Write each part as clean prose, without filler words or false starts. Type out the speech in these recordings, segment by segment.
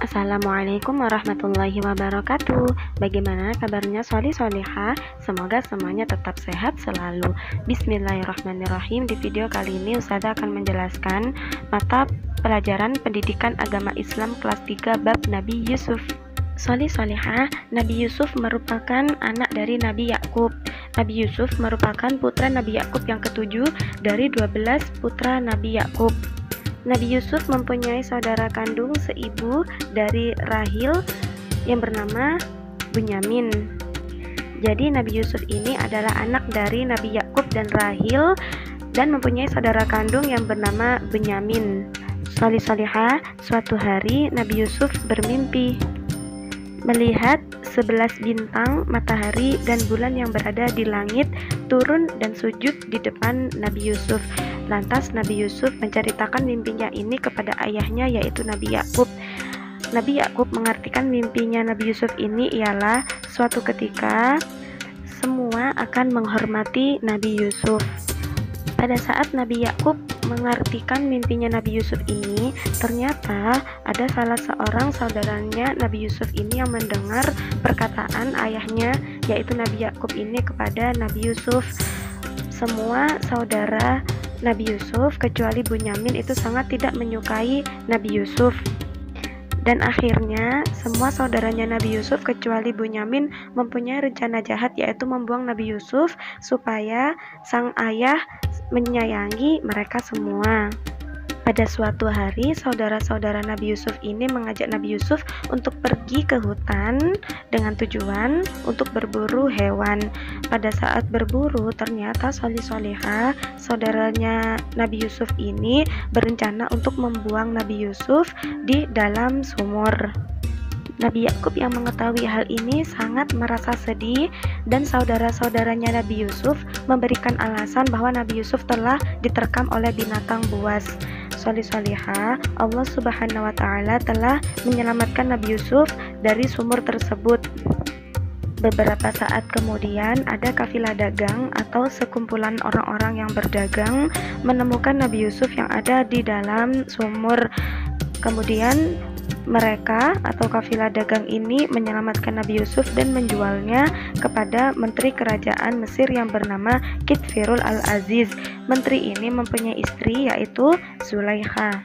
Assalamualaikum warahmatullahi wabarakatuh. Bagaimana kabarnya Solihah? Semoga semuanya tetap sehat selalu. Bismillahirrahmanirrahim. Di video kali ini Ustazah akan menjelaskan mata pelajaran pendidikan agama Islam kelas 3 bab Nabi Yusuf. Solihah, Nabi Yusuf merupakan anak dari Nabi Yakub. Nabi Yusuf merupakan putra Nabi Yakub yang ketujuh dari 12 putra Nabi Yakub. Nabi Yusuf mempunyai saudara kandung seibu dari Rahil yang bernama Bunyamin. Jadi Nabi Yusuf ini adalah anak dari Nabi Yakub dan Rahil dan mempunyai saudara kandung yang bernama Bunyamin. Solihah, suatu hari Nabi Yusuf bermimpi melihat 11 bintang, matahari, dan bulan yang berada di langit turun dan sujud di depan Nabi Yusuf. Lantas Nabi Yusuf menceritakan mimpinya ini kepada ayahnya, yaitu Nabi Yakub. Nabi Yakub mengartikan mimpinya Nabi Yusuf ini ialah suatu ketika semua akan menghormati Nabi Yusuf. Pada saat Nabi Yakub mengartikan mimpinya Nabi Yusuf ini, ternyata ada salah seorang saudaranya Nabi Yusuf ini yang mendengar perkataan ayahnya, yaitu Nabi Yakub ini kepada Nabi Yusuf. Semua saudara Nabi Yusuf kecuali Bunyamin itu sangat tidak menyukai Nabi Yusuf. Dan akhirnya semua saudaranya Nabi Yusuf kecuali Bunyamin mempunyai rencana jahat, yaitu membuang Nabi Yusuf supaya sang ayah menyayangi mereka semua. Pada suatu hari, saudara-saudara Nabi Yusuf ini mengajak Nabi Yusuf untuk pergi ke hutan dengan tujuan untuk berburu hewan. Pada saat berburu, ternyata Solihah, saudaranya Nabi Yusuf ini berencana untuk membuang Nabi Yusuf di dalam sumur. Nabi Yakub yang mengetahui hal ini sangat merasa sedih, dan saudara-saudaranya Nabi Yusuf memberikan alasan bahwa Nabi Yusuf telah diterkam oleh binatang buas. Solihah, Allah Subhanahu wa Ta'ala telah menyelamatkan Nabi Yusuf dari sumur tersebut. Beberapa saat kemudian, ada kafilah dagang atau sekumpulan orang-orang yang berdagang menemukan Nabi Yusuf yang ada di dalam sumur. Kemudian mereka atau kafilah dagang ini menyelamatkan Nabi Yusuf dan menjualnya kepada menteri kerajaan Mesir yang bernama Kitfirul al-Aziz. Menteri ini mempunyai istri, yaitu Zulaikha.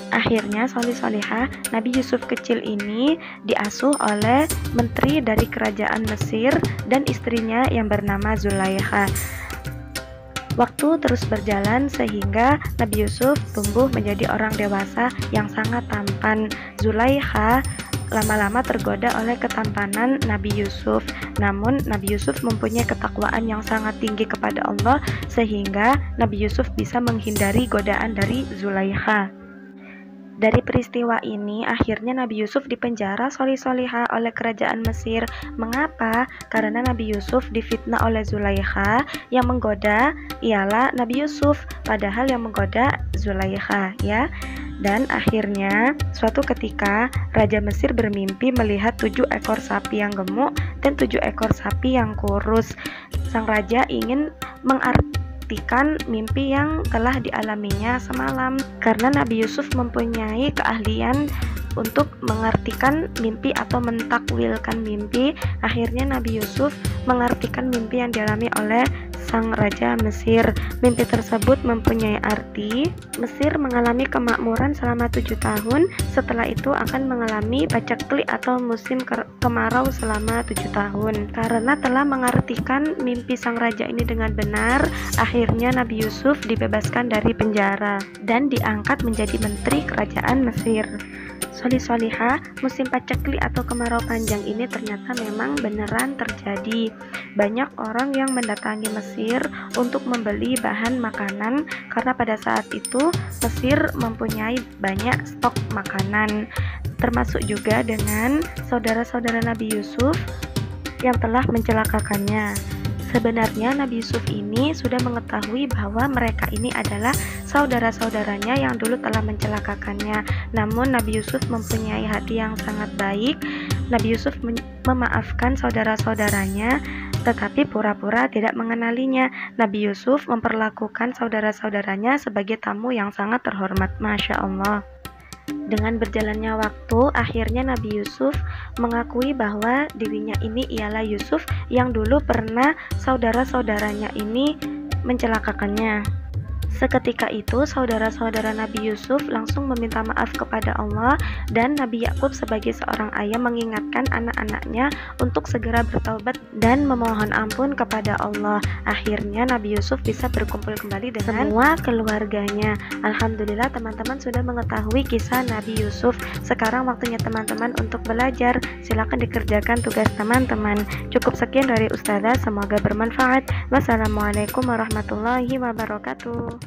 Akhirnya Solihah, Nabi Yusuf kecil ini diasuh oleh menteri dari kerajaan Mesir dan istrinya yang bernama Zulaikha. Waktu terus berjalan sehingga Nabi Yusuf tumbuh menjadi orang dewasa yang sangat tampan. Zulaikha lama-lama tergoda oleh ketampanan Nabi Yusuf. Namun Nabi Yusuf mempunyai ketakwaan yang sangat tinggi kepada Allah sehingga Nabi Yusuf bisa menghindari godaan dari Zulaikha. Dari peristiwa ini, akhirnya Nabi Yusuf dipenjara Solihah oleh kerajaan Mesir. Mengapa? Karena Nabi Yusuf difitnah oleh Zulaikha. Yang menggoda ialah Nabi Yusuf, padahal yang menggoda Zulaikha, ya. Dan akhirnya suatu ketika Raja Mesir bermimpi melihat 7 ekor sapi yang gemuk dan 7 ekor sapi yang kurus. Sang raja ingin mengartikan mimpi yang telah dialaminya semalam. Karena Nabi Yusuf mempunyai keahlian untuk mengartikan mimpi atau mentakwilkan mimpi, akhirnya Nabi Yusuf mengartikan mimpi yang dialami oleh sang Raja Mesir. Mimpi tersebut mempunyai arti Mesir mengalami kemakmuran selama 7 tahun, setelah itu akan mengalami paceklik atau musim kemarau selama 7 tahun. Karena telah mengartikan mimpi sang raja ini dengan benar, akhirnya Nabi Yusuf dibebaskan dari penjara dan diangkat menjadi menteri kerajaan Mesir. Solihah, musim paceklik atau kemarau panjang ini ternyata memang beneran terjadi. Banyak orang yang mendatangi Mesir untuk membeli bahan makanan karena pada saat itu Mesir mempunyai banyak stok makanan, termasuk juga dengan saudara-saudara Nabi Yusuf yang telah mencelakakannya. Sebenarnya Nabi Yusuf ini sudah mengetahui bahwa mereka ini adalah saudara-saudaranya yang dulu telah mencelakakannya. Namun Nabi Yusuf mempunyai hati yang sangat baik. Nabi Yusuf memaafkan saudara-saudaranya, tetapi pura-pura tidak mengenalinya. Nabi Yusuf memperlakukan saudara-saudaranya sebagai tamu yang sangat terhormat. Masya Allah. Dengan berjalannya waktu, akhirnya Nabi Yusuf mengakui bahwa dirinya ini ialah Yusuf yang dulu pernah saudara-saudaranya ini mencelakakannya. Seketika itu, saudara-saudara Nabi Yusuf langsung meminta maaf kepada Allah, dan Nabi Yakub sebagai seorang ayah mengingatkan anak-anaknya untuk segera bertaubat dan memohon ampun kepada Allah. Akhirnya Nabi Yusuf bisa berkumpul kembali dengan semua keluarganya. Alhamdulillah, teman-teman sudah mengetahui kisah Nabi Yusuf. Sekarang waktunya teman-teman untuk belajar. Silakan dikerjakan tugas teman-teman. Cukup sekian dari Ustazah, semoga bermanfaat. Wassalamualaikum warahmatullahi wabarakatuh.